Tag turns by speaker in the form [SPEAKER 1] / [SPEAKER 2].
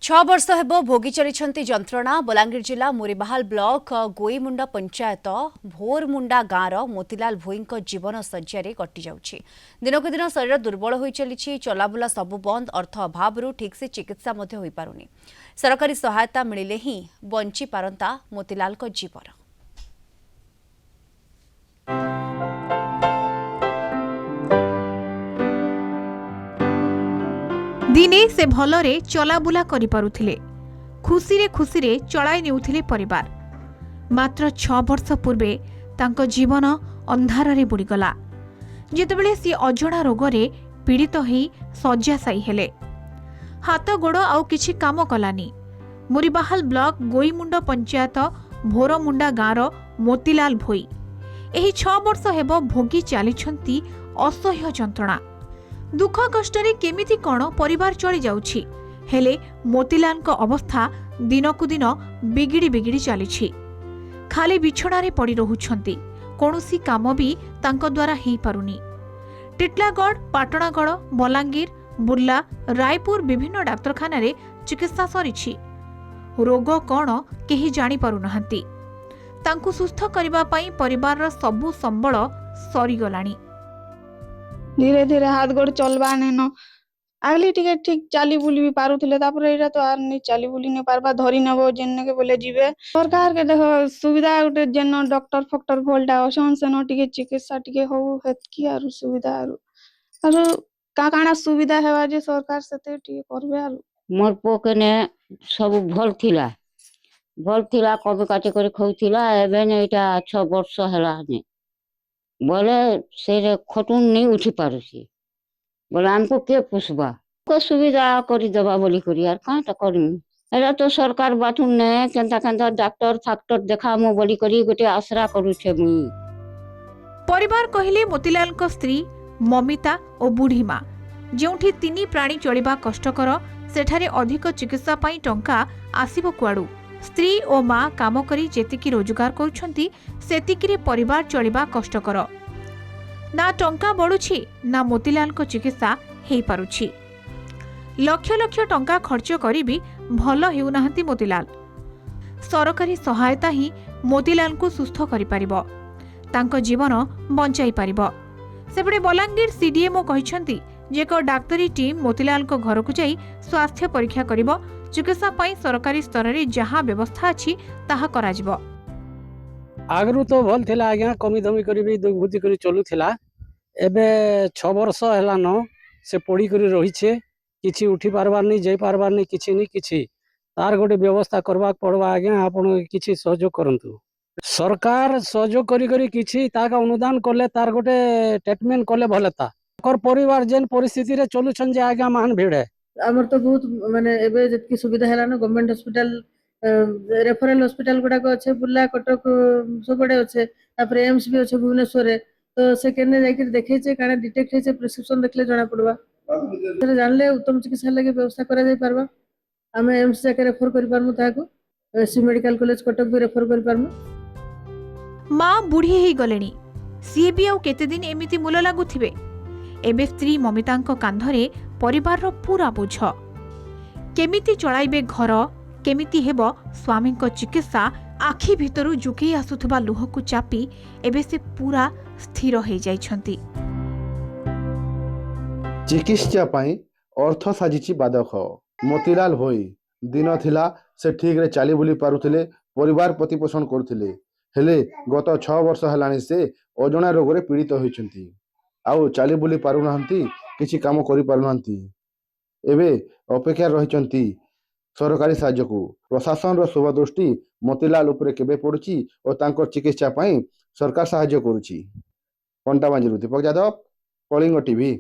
[SPEAKER 1] वर्ष हेबो भोगी चली जंत्रणा बलांगीर जिला मुरीबाहाल ब्लॉक गोईमुंडा पंचायत भोरमुंडा गाँवर मोतीलाल भोई जीवन शज्या कटि जाउछि। दिनकु दिन शरीर दुर्बल हो चली चलाबुला सबु बंद अर्थ अभाव ठीक से चिकित्सा हो पारुनी। सरकारी सहायता मिलिले ही बंची पारंता मोतीलाल जीवन।
[SPEAKER 2] दिने से भलरे चलाबुला करि पारुथिले, खुशी खुशी चलाई नेउथिले परिवार। मात्र 6 वर्ष पूर्वे तांको जीवन अंधार रे बुड़ीगला जेतेबेले सी अजणा रोगरे पीड़ित होई शज्याशायी हेले। हाथ गोड़ आउ किछि काम कलानी। मुरीबाहाल ब्लॉक गोईमुंड पंचायत भोरमुंडा गाँवर मोतीलाल भोई एही 6 वर्ष हेबो भोगी चालिछंती असह्य जंत्रणा। दुख कष्टरे केमिति कण परिवार चली जाउछि, हेले मोतीलाल को अवस्था दिनकु दिन बिगिड़ी बिगिड़ी चली। खाली बिछणारे पड़ी रहुछंती, कोनोसी काम भी तांको द्वारा हेई पारुनी। टिटलागढ़, पाटणागढ़, बलांगीर, बुर्ला, रायपुर विभिन्न डाक्तरखाना रे चिकित्सा सरिछि। रोग कण केही जानि पारु नहंती। तांको सुस्थ करबा पई परिवार रो सबु संबळ सरी गलानी।
[SPEAKER 3] धीरे धीरे हाथ गोड़ चलवा नेन आगली टिके ठीक चाली बुली भी पारुथिले, तापर एटा तो आर नहीं चाली बुली नहीं पारबा, धरी नेबो जेन्ने के बोले जीवे। सरकार के देखो सुविधा उठे जेन डॉक्टर फक्टर भोलटा असन सेन टिके चिकित्सा टिके हो हेतकी आरु सुविधा आरु का काना सुविधा हेवा जे सरकार सेते टिके करबे आरु।
[SPEAKER 4] मोर पोके ने सब भल थिला कभी काटे करे खौथिला। एबे ने एटा 6 वर्ष हैला ने बोले से खटुन नहीं उठी पारुसी। बोले हमको के पुसबा को सुविधा करी दबा बोली करी यार काटा करमी। एरा तो सरकार बाथरूम ने केंता केंता डॉक्टर फैक्टर देखा मो बोली करी गोटे आसरा करू छे मुई।
[SPEAKER 2] परिवार कहिले मोतीलाल को स्त्री ममिता और बुढ़ी माँ जोठी 3 प्राणी चलिबा कष्टकर, सेठारे अधिक चिकित्सा पाई टंका आसीबो कुआडू। स्त्री और माँ काम करी जेतिकी रोजगार करुछंती सेतिकी परिवार चलिबा कष्टकर। ना टंका बढुछि ना मोतीलाल को चिकित्सा हेई पारुछि। लक्ष लक्ष टंका खर्च करी भी भल हेउ नाहंती मोतीलाल। सरकारी सहायता ही मोतीलाल को सुस्थ करि पारिबो, तांको जीवन बंचाई पारिबो। सेपटे बलांगीर सीडीएमओ कहिसंती जे एक डाक्तरी टीम मोतीलाल को घर को जाई स्वास्थ्य परीक्षा करिबो। चिकित्सा पाई सरकारी स्तर रे जहां व्यवस्था अछि ताहा कराजिबो।
[SPEAKER 5] आगरू तो भल थिला आज्ञा, कमी दमी करी भी दुर्बुद्धि करी चलू थिला। एबे 6 वर्ष हैला न से पड़ी करी रही छे, किछि उठी पारबार नहीं, जाई पारबार नहीं, किछि नहीं किछि तार गोटे व्यवस्था करबा पड़वा। आज्ञा आपण किछि सहयोग करंतु। सरकार सहयोग करी करी किछि ताका अनुदान करले तार गोटे ट्रीटमेंट करले भलता। कर परिवार जेन परिस्थिति रे चलु छन जे आज्ञा मान भिड़े
[SPEAKER 6] आमर तो बहुत माने एबे जतकी सुविधा हैला न गवर्नमेंट हॉस्पिटल रेफरल हॉस्पिटल गुडा को अच्छे बुर्ला कटक सबडे अच्छे, तापर एम्स भी अच्छे भुवनेश्वर रे। तो से केने जाके देखे छे काना डिटेक्ट हे छे प्रिस्क्रिप्शन देखले जाना पड़बा, से जानले उत्तम चिकित्सा लगे व्यवस्था करा जाय परबा। हमें एम्स जाके रेफर करि परमु, ताको एससी मेडिकल कॉलेज कटक भी रेफर करि परमु।
[SPEAKER 2] माँ बुढ़ी हेई गलेनी, सीए भी आउ केते दिन एमिति मूल लागुथिबे। एबे स्त्री ममितांको कांधरे परिवार रो पूरा बोझ। केमिति चलाइबे घर, केमिति हेबो स्वामी को चिकित्सा, आखि भितरु जुके आसुथबा लुह को चापी एबे से पूरा स्थिर हो जाइछंती।
[SPEAKER 7] चिकित्सा पाई अर्थ साजिछि बाधक। मोतीलाल भोई दिन थिला से ठीक रे चाली बुली पारुथिले, परिवार प्रतिपोषण करुथिले, हेले गत 6 वर्ष हेलानी से अजणा रोगरे पीड़ित होइछंती। आउ चाली बुली पारु नहंती, किछि काम करि पारु नहंती। एबे अपेक्षा रहिछंती सरकारी साहाय्य को। प्रशासन रो शुभ दृष्टि मोतीलाल उपरे केबे पड़ुछि और तांको चिकित्सा पाई सरकार साहाय्य करुछि। पंटाबांजीरु दीपक यादव, कलिंग टीवी।